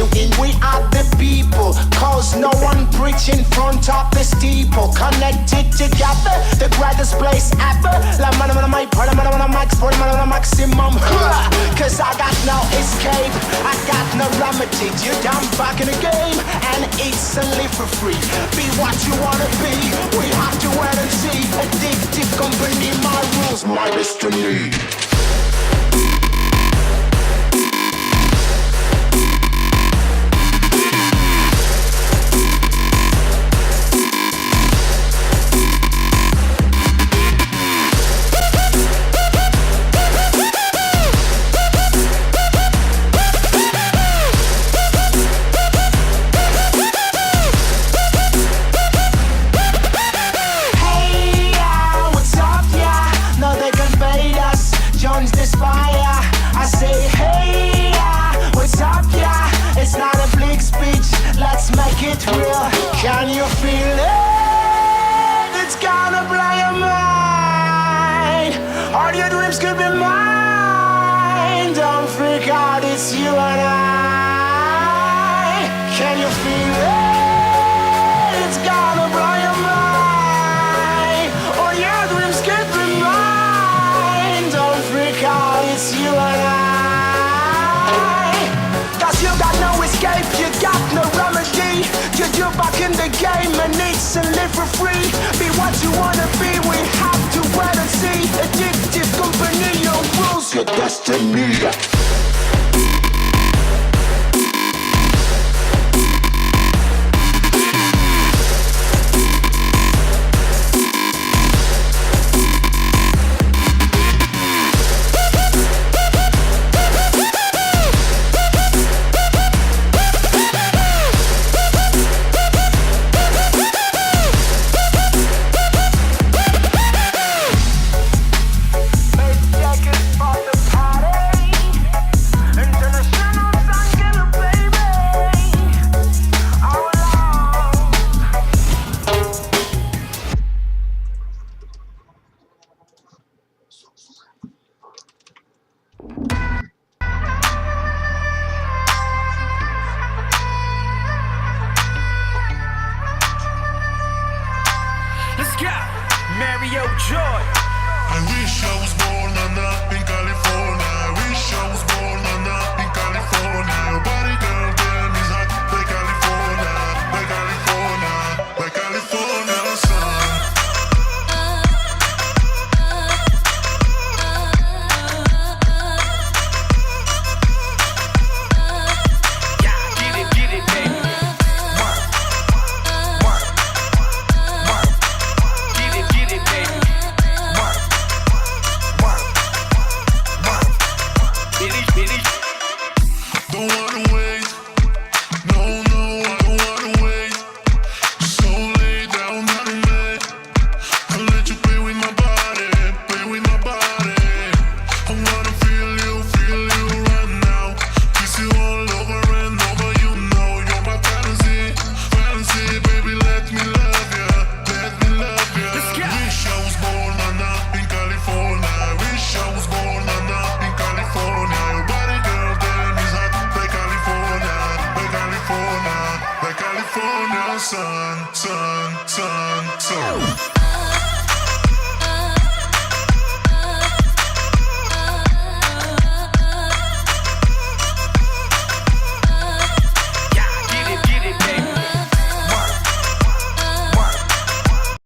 you in. We are the people, cause no one preach in front of the steeple. Connected together, the greatest place ever. La mano mano my part, mano mano max, for mano mano maximum. Cause I got no escape, I got no remedy. You down back in the game, and it's a live for free. Be what you wanna be, we have to wait and see. Addictive company, my rules, my destiny. Can you feel it? It's gonna blow your mind. All your dreams could be mine. Don't freak out, it's you and I. Can you feel it? It's gonna blow your mind. All your dreams could be mine. Don't freak out, it's you and I. Cause you got no escape, you got no remedy. You're back in the game and it's to live for free. Be what you wanna be, we have to wait and see. Addictive company, your rules, your destiny. Mario Joy. I wish I was born and up in California. I wish I was born and up in California. Your body girl damn is hot like California, like California, like California sun. Yeah, get it, baby. Work, work, work. Get it, baby. Work, work, work. Bitty. Don't wanna wait, no, I don't wanna wait. So lay down on me, I'll let you play with my body, play with my body. I wanna feel you right now. Kiss you all over and over, you know you're my fantasy, baby. Let me love ya, let me love ya. Let's go. Wish I was born and up in California. I wish I was born and up in California. Your body girl damn is hot like California, like California, like California sun.